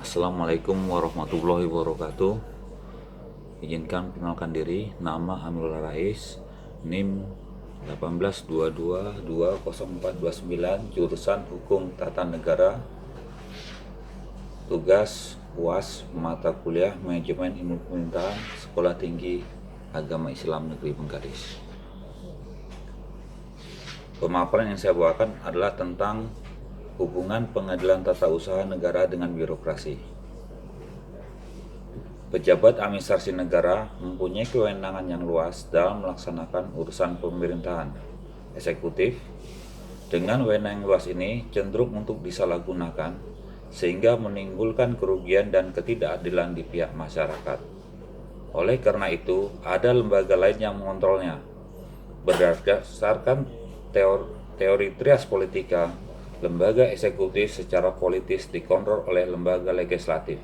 Assalamualaikum warahmatullahi wabarakatuh. Izinkan perkenalkan diri, nama Amirul Rais, NIM 1822204299, jurusan Hukum Tata Negara, tugas UAS mata kuliah Manajemen Ilmu Pemerintahan, Sekolah Tinggi Agama Islam Negeri Bengkalis. Pemaparan yang saya bawakan adalah tentang hubungan pengadilan tata usaha negara dengan birokrasi. Pejabat administrasi negara mempunyai kewenangan yang luas dalam melaksanakan urusan pemerintahan eksekutif. Dengan wewenang yang luas ini cenderung untuk disalahgunakan sehingga menimbulkan kerugian dan ketidakadilan di pihak masyarakat. Oleh karena itu, ada lembaga lain yang mengontrolnya. Berdasarkan teori trias politika, lembaga eksekutif secara politis dikontrol oleh lembaga legislatif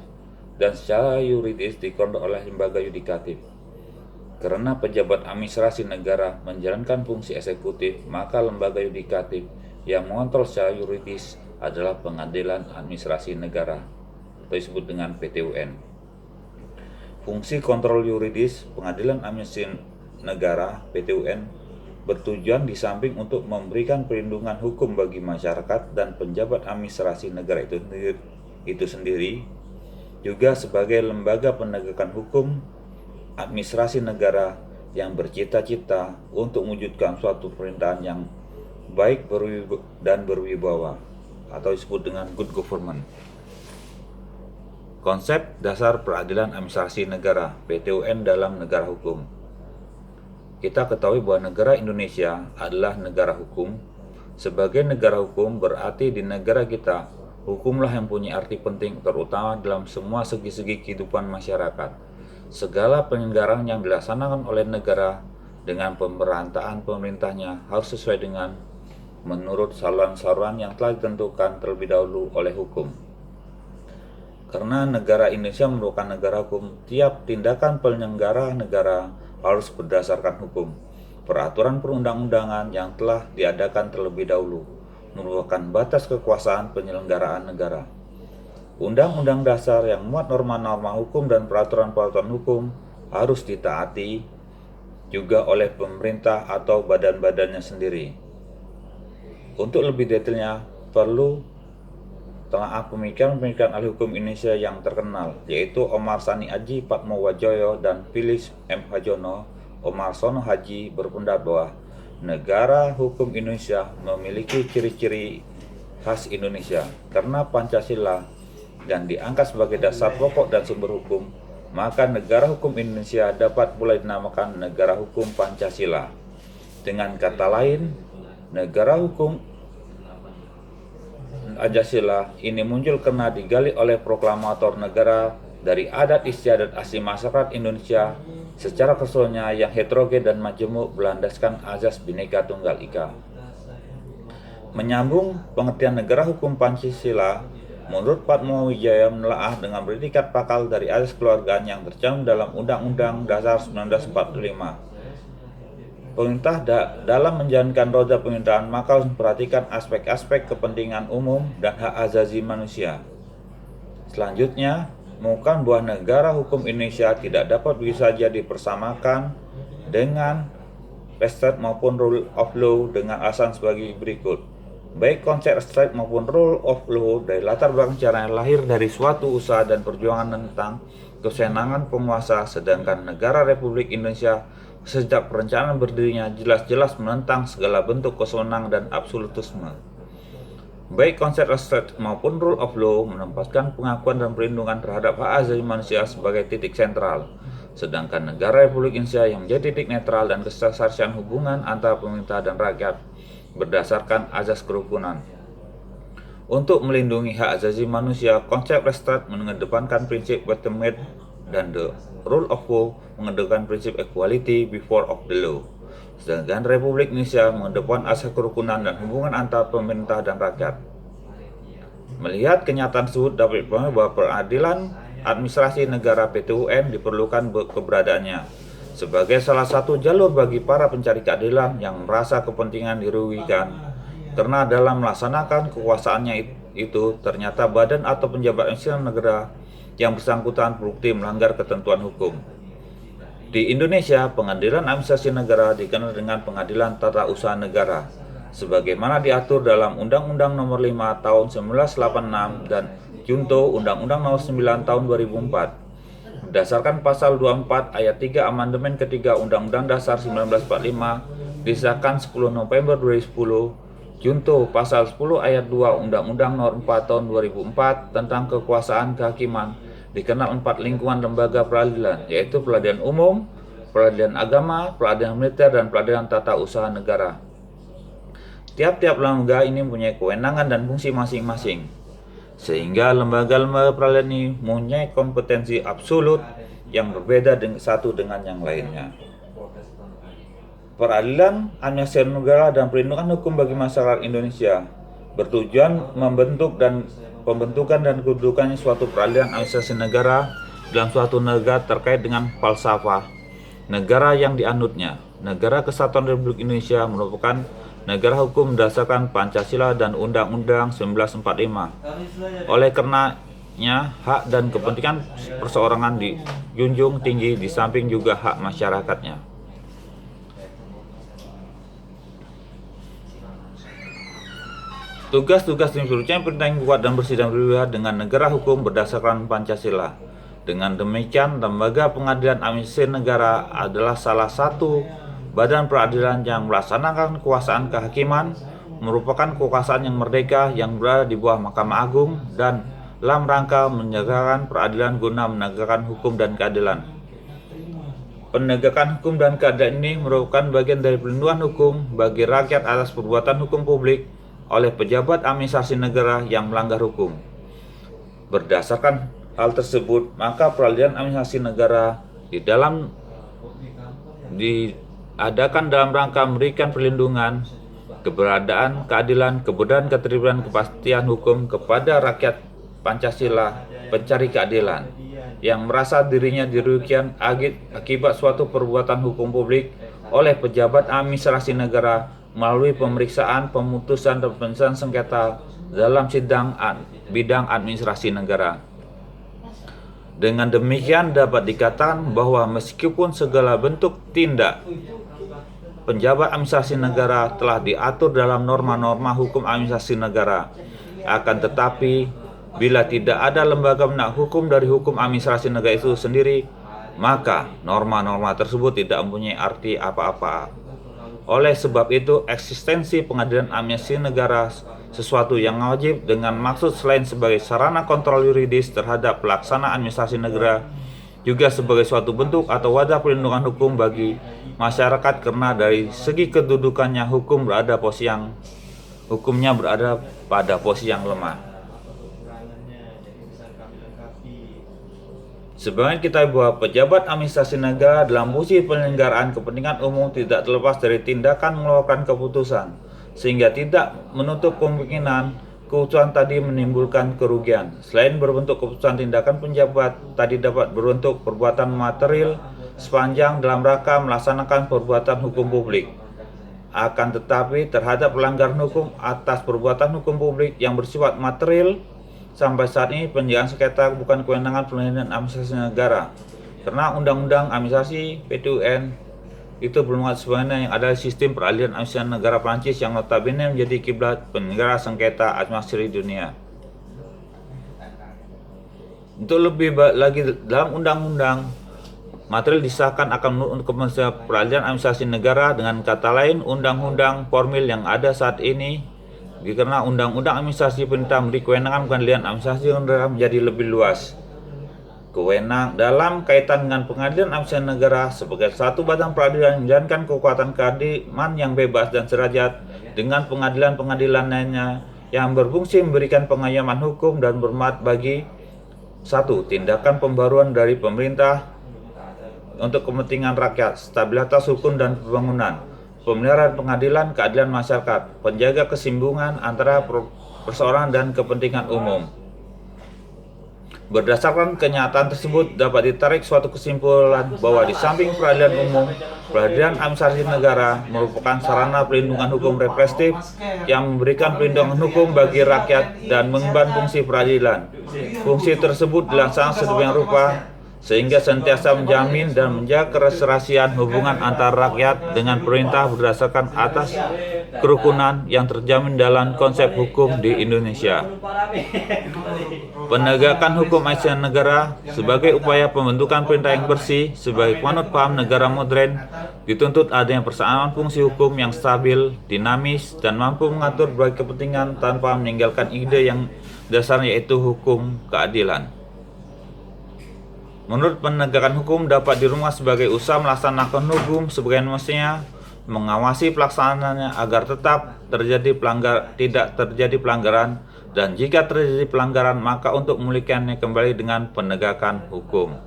dan secara yuridis dikontrol oleh lembaga yudikatif. Karena pejabat administrasi negara menjalankan fungsi eksekutif, maka lembaga yudikatif yang mengontrol secara yuridis adalah Pengadilan Administrasi Negara atau disebut dengan PTUN. Fungsi kontrol yuridis Pengadilan Administrasi Negara PTUN bertujuan di samping untuk memberikan perlindungan hukum bagi masyarakat dan penjabat administrasi negara itu sendiri, juga sebagai lembaga penegakan hukum administrasi negara yang bercita-cita untuk mewujudkan suatu pemerintahan yang baik dan berwibawa atau disebut dengan good government. Konsep dasar peradilan administrasi negara PTUN dalam negara hukum. Kita ketahui bahwa negara Indonesia adalah negara hukum. Sebagai negara hukum berarti di negara kita, hukumlah yang punya arti penting terutama dalam semua segi-segi kehidupan masyarakat. Segala penyelenggaraan yang dilaksanakan oleh negara dengan pemerintahan pemerintahnya harus sesuai dengan menurut saluran-saluran yang telah ditentukan terlebih dahulu oleh hukum. Karena negara Indonesia merupakan negara hukum, tiap tindakan penyelenggara negara harus berdasarkan hukum. Peraturan perundang-undangan yang telah diadakan terlebih dahulu merupakan batas kekuasaan penyelenggaraan negara. Undang-undang dasar yang memuat norma-norma hukum dan peraturan-peraturan hukum harus ditaati juga oleh pemerintah atau badan-badannya sendiri. Untuk lebih detailnya, perlu telah pemikiran ahli hukum Indonesia yang terkenal, yaitu Omar Sani Aji Patmowajoyo dan Philips M. Hajono. Omar Sono Haji berpendapat bahwa negara hukum Indonesia memiliki ciri-ciri khas Indonesia. Karena Pancasila dan diangkat sebagai dasar pokok dan sumber hukum, maka negara hukum Indonesia dapat mulai dinamakan negara hukum Pancasila. Dengan kata lain, negara hukum Pancasila ini muncul karena digali oleh proklamator negara dari adat istiadat asli masyarakat Indonesia secara keseluruhannya yang heterogen dan majemuk berlandaskan azas Bhinneka Tunggal Ika. Menyambung pengertian negara hukum Pancasila, menurut Patmowajoyo menelaah dengan predikat pakal dari azas keluargaan yang tercantum dalam Undang-Undang Dasar 1945. Pemerintah dalam menjalankan roda pemerintahan maka harus memperhatikan aspek-aspek kepentingan umum dan hak asasi manusia. Selanjutnya, mengungkapkan bahwa negara hukum Indonesia tidak dapat begitu saja dipersamakan dengan restraint maupun rule of law dengan alasan sebagai berikut. Baik konsep restraint maupun rule of law dari latar belakang cara lahir dari suatu usaha dan perjuangan tentang kesenangan penguasa, sedangkan negara Republik Indonesia sejak perencanaan berdirinya jelas-jelas menentang segala bentuk kesenangan dan absolutisme. Baik konsep restraint maupun rule of law menempatkan pengakuan dan perlindungan terhadap hak asasi manusia sebagai titik sentral, sedangkan negara Republik Indonesia yang menjadi titik netral dan kesetaraan hubungan antara pemerintah dan rakyat berdasarkan azas kerukunan. Untuk melindungi hak asasi manusia, konsep restraint mengedepankan prinsip ultimate dan the rule of law mengedepankan prinsip equality before of the law. Sedangkan Republik Indonesia mengedepankan asas kerukunan dan hubungan antara pemerintah dan rakyat. Melihat kenyataan tersebut dapat dipahami bahwa peradilan administrasi negara PTUN diperlukan keberadaannya sebagai salah satu jalur bagi para pencari keadilan yang merasa kepentingan dirugikan karena dalam melaksanakan kekuasaannya itu ternyata badan atau penjabat administrasi negara yang bersangkutan terbukti melanggar ketentuan hukum. Di Indonesia, pengadilan administrasi negara dikenal dengan pengadilan tata usaha negara, sebagaimana diatur dalam Undang-Undang Nomor 5 Tahun 1986 dan Junto Undang-Undang Nomor 9 Tahun 2004. Berdasarkan Pasal 24 Ayat 3 Amandemen Ketiga Undang-Undang Dasar 1945 disahkan 10 November 2010, Junto Pasal 10 Ayat 2 Undang-Undang Nomor 4 Tahun 2004 tentang kekuasaan kehakiman dikenal 4 lingkungan lembaga peradilan, yaitu peradilan umum, peradilan agama, peradilan militer, dan peradilan tata usaha negara. Tiap-tiap lembaga ini mempunyai kewenangan dan fungsi masing-masing, sehingga lembaga-lembaga peradilan ini mempunyai kompetensi absolut yang berbeda satu dengan yang lainnya. Peradilan administrasi negara dan perlindungan hukum bagi masyarakat Indonesia bertujuan pembentukan dan kedudukannya suatu peradilan administrasi negara dalam suatu negara terkait dengan falsafah negara yang dianutnya. Negara Kesatuan Republik Indonesia merupakan negara hukum berdasarkan Pancasila dan Undang-Undang 1945. Oleh karenanya, hak dan kepentingan perseorangan dijunjung tinggi di samping juga hak masyarakatnya. Tugas-tugas tim selanjutnya perintah yang kuat dan bersih dan berwibawa dengan negara hukum berdasarkan Pancasila. Dengan demikian, lembaga pengadilan administrasi negara adalah salah satu badan peradilan yang melaksanakan kekuasaan kehakiman, merupakan kekuasaan yang merdeka yang berada di bawah Mahkamah Agung dan dalam rangka menegakkan peradilan guna menegakkan hukum dan keadilan. Penegakan hukum dan keadilan ini merupakan bagian dari perlindungan hukum bagi rakyat atas perbuatan hukum publik oleh pejabat administrasi negara yang melanggar hukum. Berdasarkan hal tersebut, maka peradilan administrasi negara diadakan dalam rangka memberikan perlindungan, keberadaan, keadilan, kemudahan, ketertiban, kepastian hukum kepada rakyat Pancasila pencari keadilan yang merasa dirinya dirugikan akibat suatu perbuatan hukum publik oleh pejabat administrasi negara melalui pemeriksaan, pemutusan, dan penyelesaian sengketa dalam sidang bidang administrasi negara. Dengan demikian dapat dikatakan bahwa meskipun segala bentuk tindak penjabat administrasi negara telah diatur dalam norma-norma hukum administrasi negara, akan tetapi bila tidak ada lembaga penegak hukum dari hukum administrasi negara itu sendiri, maka norma-norma tersebut tidak mempunyai arti apa-apa. Oleh sebab itu, eksistensi pengadilan administrasi negara sesuatu yang wajib dengan maksud selain sebagai sarana kontrol yuridis terhadap pelaksanaan administrasi negara, juga sebagai suatu bentuk atau wadah perlindungan hukum bagi masyarakat karena dari segi kedudukannya hukumnya berada pada posisi yang lemah. Sebagai kita bahwa pejabat administrasi negara dalam fungsi penyelenggaraan kepentingan umum tidak terlepas dari tindakan mengeluarkan keputusan, sehingga tidak menutup kemungkinan keputusan tadi menimbulkan kerugian. Selain berbentuk keputusan, tindakan penjabat tadi dapat berbentuk perbuatan material sepanjang dalam rangka melaksanakan perbuatan hukum publik. Akan tetapi terhadap pelanggaran hukum atas perbuatan hukum publik yang bersifat material, sampai saat ini penjagaan sengketa bukan kewenangan pengadilan administrasi negara, karena Undang-Undang Administrasi (PTUN) itu bermuat sebenarnya yang ada sistem peradilan administrasi negara Prancis yang notabene menjadi kiblat penyelenggara sengketa administrasi dunia. Untuk lebih lagi, dalam Undang-Undang material disahkan akan menurut Komisi Peradilan Administrasi Negara, dengan kata lain Undang-Undang formil yang ada saat ini, karena Undang-Undang Administrasi Perintah memberi kewenangan pengadilan administrasi negara menjadi lebih luas. Kewenangan dalam kaitan dengan pengadilan administrasi negara sebagai satu badan peradilan menjalankan kekuatan kehakiman yang bebas dan sederajat dengan pengadilan-pengadilan lainnya yang berfungsi memberikan pengayoman hukum dan bermanfaat bagi satu, tindakan pembaruan dari pemerintah untuk kepentingan rakyat, stabilitas hukum dan pembangunan, pemeliharaan pengadilan, keadilan masyarakat, penjaga keseimbangan antara perseorangan dan kepentingan umum. Berdasarkan kenyataan tersebut, dapat ditarik suatu kesimpulan bahwa di samping peradilan umum, peradilan administrasi negara merupakan sarana perlindungan hukum represif yang memberikan perlindungan hukum bagi rakyat dan mengemban fungsi peradilan. Fungsi tersebut dilaksanakan sedemikian rupa sehingga sentiasa menjamin dan menjaga kerahasiaan hubungan antara rakyat dengan pemerintah berdasarkan atas kerukunan yang terjamin dalam konsep hukum di Indonesia. Penegakan hukum asasi negara sebagai upaya pembentukan pemerintah yang bersih sebagai penganut paham negara modern dituntut adanya persamaan fungsi hukum yang stabil, dinamis, dan mampu mengatur berbagai kepentingan tanpa meninggalkan ide yang dasarnya yaitu hukum keadilan. Menurut penegakan hukum dapat dirumus sebagai usaha melaksanakan hukum sebagaimana mestinya, mengawasi pelaksanaannya agar tidak terjadi pelanggaran, dan jika terjadi pelanggaran maka untuk memulihkannya kembali dengan penegakan hukum.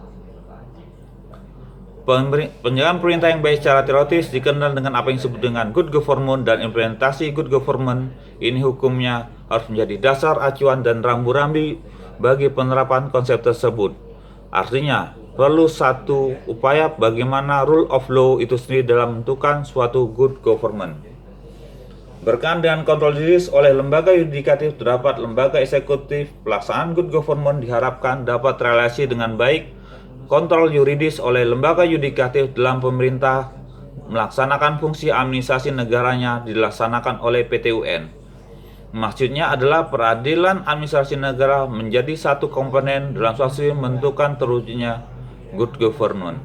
Penjagaan pemerintah yang baik secara teoritis dikenal dengan apa yang disebut dengan good government, dan implementasi good government ini hukumnya harus menjadi dasar acuan dan rambu-rambu bagi penerapan konsep tersebut. Artinya, perlu satu upaya bagaimana rule of law itu sendiri dalam menentukan suatu good government. Berkaitan dengan kontrol juridis oleh lembaga yudikatif terdapat lembaga eksekutif, pelaksanaan good government diharapkan dapat terrealisasi dengan baik. Kontrol yuridis oleh lembaga yudikatif dalam pemerintah melaksanakan fungsi administrasi negaranya dilaksanakan oleh PT-UN. Maksudnya adalah peradilan administrasi negara menjadi satu komponen dalam suatu menentukan terwujudnya good government.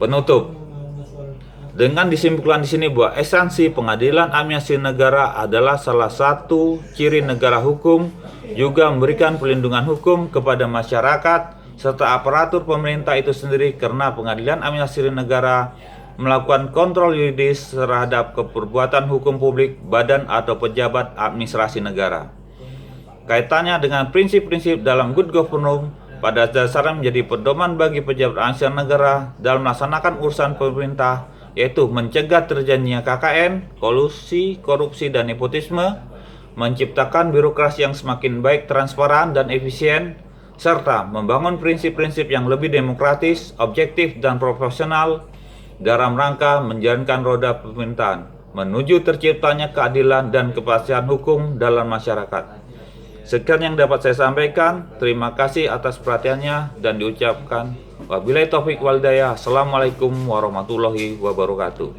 Penutup. Dengan disimpulkan di sini bahwa esensi pengadilan administrasi negara adalah salah satu ciri negara hukum, juga memberikan perlindungan hukum kepada masyarakat serta aparatur pemerintah itu sendiri, karena pengadilan administrasi negara melakukan kontrol yuridis terhadap keperbuatan hukum publik, badan atau pejabat administrasi negara. Kaitannya dengan prinsip-prinsip dalam good government pada dasarnya menjadi pedoman bagi pejabat administrasi negara dalam melaksanakan urusan pemerintah, yaitu mencegah terjadinya KKN, kolusi, korupsi, dan nepotisme, menciptakan birokrasi yang semakin baik, transparan, dan efisien, serta membangun prinsip-prinsip yang lebih demokratis, objektif, dan profesional dalam rangka menjalankan roda pemerintahan menuju terciptanya keadilan dan kepastian hukum dalam masyarakat. Sekian yang dapat saya sampaikan. Terima kasih atas perhatiannya dan diucapkan wabillahi taufik wal hidayah. Assalamualaikum warahmatullahi wabarakatuh.